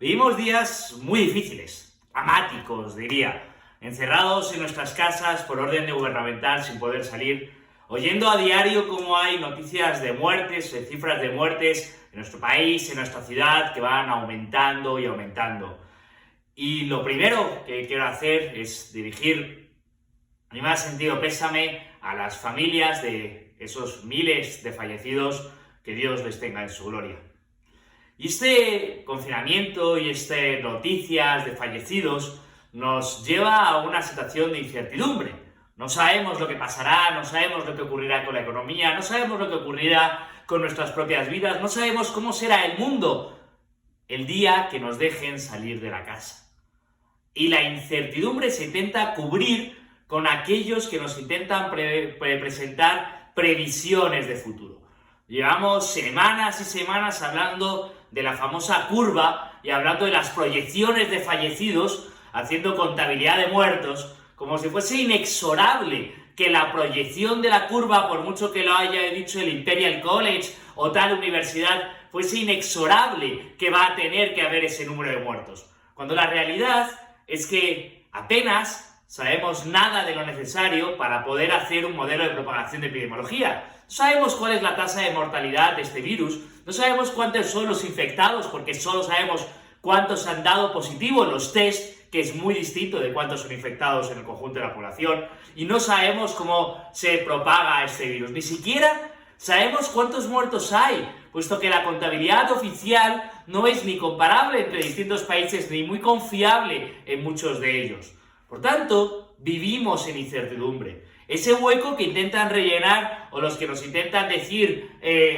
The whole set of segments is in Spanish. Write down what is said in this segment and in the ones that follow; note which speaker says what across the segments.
Speaker 1: Vivimos días muy difíciles, dramáticos diría, encerrados en nuestras casas por orden gubernamental sin poder salir, oyendo a diario cómo hay noticias de muertes, cifras de muertes en nuestro país, en nuestra ciudad, que van aumentando y aumentando. Y lo primero que quiero hacer es dirigir mi más sentido pésame a las familias de esos miles de fallecidos, que Dios les tenga en su gloria. Y este confinamiento y estas noticias de fallecidos nos lleva a una situación de incertidumbre. No sabemos lo que pasará, no sabemos lo que ocurrirá con la economía, no sabemos lo que ocurrirá con nuestras propias vidas, no sabemos cómo será el mundo el día que nos dejen salir de la casa. Y la incertidumbre se intenta cubrir con aquellos que nos intentan presentar previsiones de futuro. Llevamos semanas y semanas hablando de la famosa curva y hablando de las proyecciones de fallecidos, haciendo contabilidad de muertos, como si fuese inexorable que la proyección de la curva, por mucho que lo haya dicho el Imperial College o tal universidad, fuese inexorable que va a tener que haber ese número de muertos. Cuando la realidad es que apenas sabemos nada de lo necesario para poder hacer un modelo de propagación de epidemiología. No sabemos cuál es la tasa de mortalidad de este virus, no sabemos cuántos son los infectados, porque solo sabemos cuántos han dado positivo en los test, que es muy distinto de cuántos son infectados en el conjunto de la población, y no sabemos cómo se propaga este virus. Ni siquiera sabemos cuántos muertos hay, puesto que la contabilidad oficial no es ni comparable entre distintos países ni muy confiable en muchos de ellos. Por tanto, vivimos en incertidumbre. Ese hueco que intentan rellenar, o los que nos intentan decir,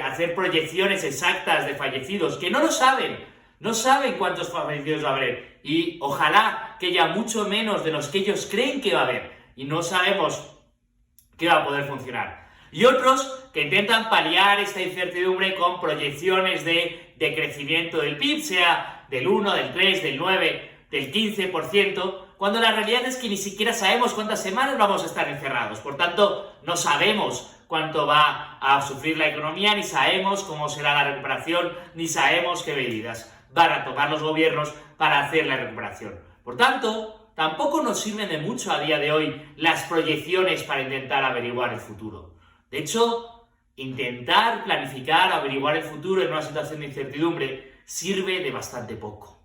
Speaker 1: hacer proyecciones exactas de fallecidos, que no lo saben, no saben cuántos fallecidos va a haber, y ojalá que haya mucho menos de los que ellos creen que va a haber, y no sabemos qué va a poder funcionar. Y otros que intentan paliar esta incertidumbre con proyecciones de crecimiento del PIB, sea del 1, del 3, del 9, del 15%, cuando la realidad es que ni siquiera sabemos cuántas semanas vamos a estar encerrados. Por tanto, no sabemos cuánto va a sufrir la economía, ni sabemos cómo será la recuperación, ni sabemos qué medidas van a tomar los gobiernos para hacer la recuperación. Por tanto, tampoco nos sirven de mucho a día de hoy las proyecciones para intentar averiguar el futuro. De hecho, intentar planificar, averiguar el futuro en una situación de incertidumbre sirve de bastante poco.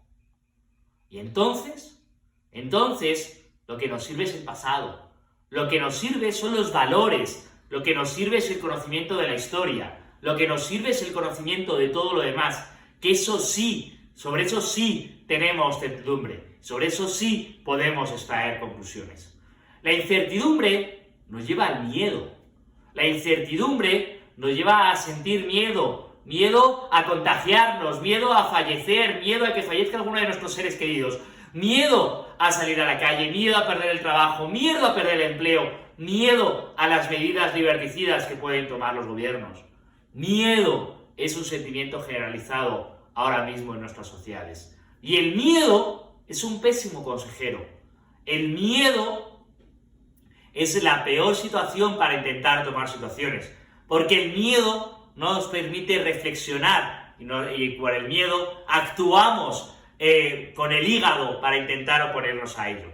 Speaker 1: Y entonces, lo que nos sirve es el pasado. Lo que nos sirve son los valores. Lo que nos sirve es el conocimiento de la historia. Lo que nos sirve es el conocimiento de todo lo demás. Que eso sí, sobre eso sí tenemos certidumbre. Sobre eso sí podemos extraer conclusiones. La incertidumbre nos lleva al miedo. La incertidumbre nos lleva a sentir miedo. Miedo a contagiarnos, miedo a fallecer, miedo a que fallezca alguno de nuestros seres queridos. Miedo a salir a la calle, miedo a perder el trabajo, miedo a perder el empleo, miedo a las medidas liberticidas que pueden tomar los gobiernos. Miedo es un sentimiento generalizado ahora mismo en nuestras sociedades. Y el miedo es un pésimo consejero. El miedo es la peor situación para intentar tomar situaciones, porque el miedo no nos permite reflexionar y por el miedo actuamos con el hígado para intentar oponernos a ello.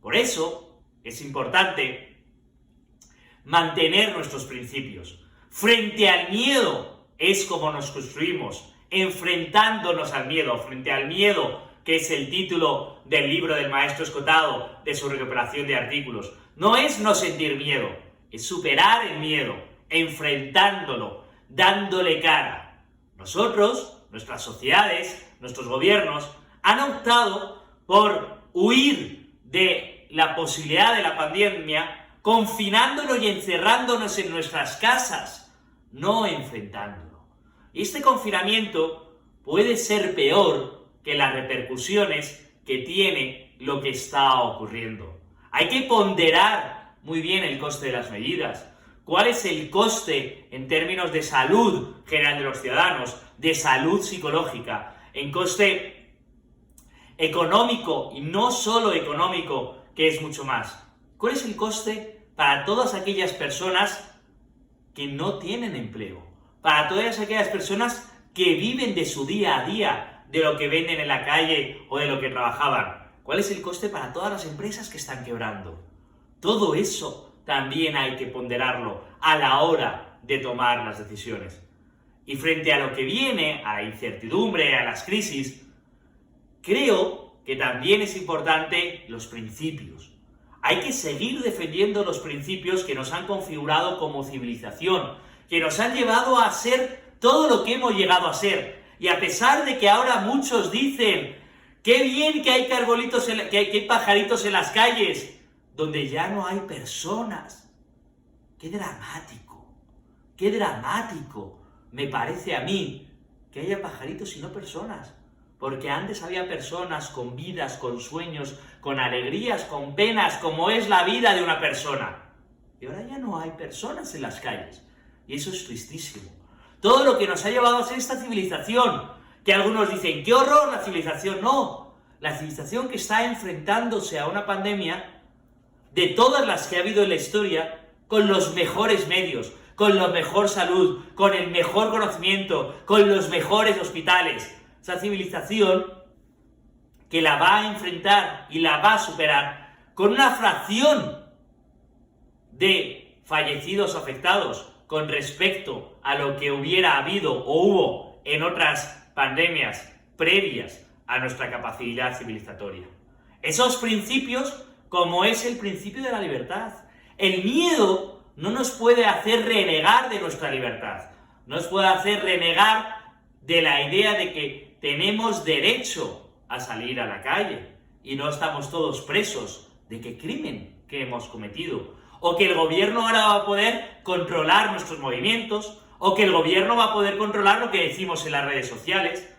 Speaker 1: Por eso es importante mantener nuestros principios. Frente al miedo es como nos construimos, enfrentándonos al miedo, frente al miedo, que es el título del libro del maestro Escotado, de su recuperación de artículos. No es no sentir miedo, es superar el miedo, enfrentándolo, dándole cara. Nosotros, nuestras sociedades, nuestros gobiernos han optado por huir de la posibilidad de la pandemia, confinándonos y encerrándonos en nuestras casas, no enfrentándolo. Y este confinamiento puede ser peor que las repercusiones que tiene lo que está ocurriendo. Hay que ponderar muy bien el coste de las medidas. ¿Cuál es el coste en términos de salud general de los ciudadanos, de salud psicológica, en coste económico y no solo económico, que es mucho más? ¿Cuál es el coste para todas aquellas personas que no tienen empleo? Para todas aquellas personas que viven de su día a día, de lo que venden en la calle o de lo que trabajaban? ¿Cuál es el coste para todas las empresas que están quebrando? Todo eso también hay que ponderarlo a la hora de tomar las decisiones. Y frente a lo que viene, a la incertidumbre, a las crisis, creo que también es importante los principios. Hay que seguir defendiendo los principios que nos han configurado como civilización, que nos han llevado a ser todo lo que hemos llegado a ser. Y a pesar de que ahora muchos dicen, qué bien que hay arbolitos, que hay pajaritos en las calles, donde ya no hay personas. ¡Qué dramático me parece a mí que haya pajaritos y no personas! Porque antes había personas con vidas, con sueños, con alegrías, con penas, como es la vida de una persona. Y ahora ya no hay personas en las calles. Y eso es tristísimo. Todo lo que nos ha llevado a ser esta civilización, que algunos dicen, ¡qué horror la civilización! No, la civilización que está enfrentándose a una pandemia, de todas las que ha habido en la historia, con los mejores medios, con la mejor salud, con el mejor conocimiento, con los mejores hospitales. Esa civilización que la va a enfrentar y la va a superar con una fracción de fallecidos afectados con respecto a lo que hubiera habido o hubo en otras pandemias previas a nuestra capacidad civilizatoria. Esos principios, como es el principio de la libertad. El miedo no nos puede hacer renegar de nuestra libertad, no nos puede hacer renegar de la idea de que tenemos derecho a salir a la calle y no estamos todos presos de qué crimen que hemos cometido, o que el gobierno ahora va a poder controlar nuestros movimientos, o que el gobierno va a poder controlar lo que decimos en las redes sociales.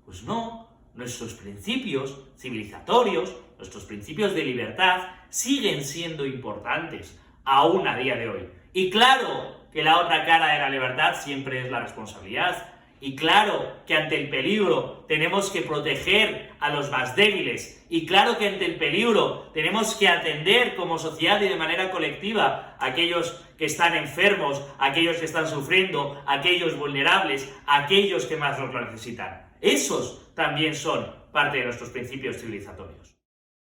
Speaker 1: Pues no, nuestros principios civilizatorios, nuestros principios de libertad siguen siendo importantes aún a día de hoy. Y claro que la otra cara de la libertad siempre es la responsabilidad. Y claro que ante el peligro tenemos que proteger a los más débiles. Y claro que ante el peligro tenemos que atender como sociedad y de manera colectiva a aquellos que están enfermos, a aquellos que están sufriendo, a aquellos vulnerables, a aquellos que más nos lo necesitan. Esos también son parte de nuestros principios civilizatorios.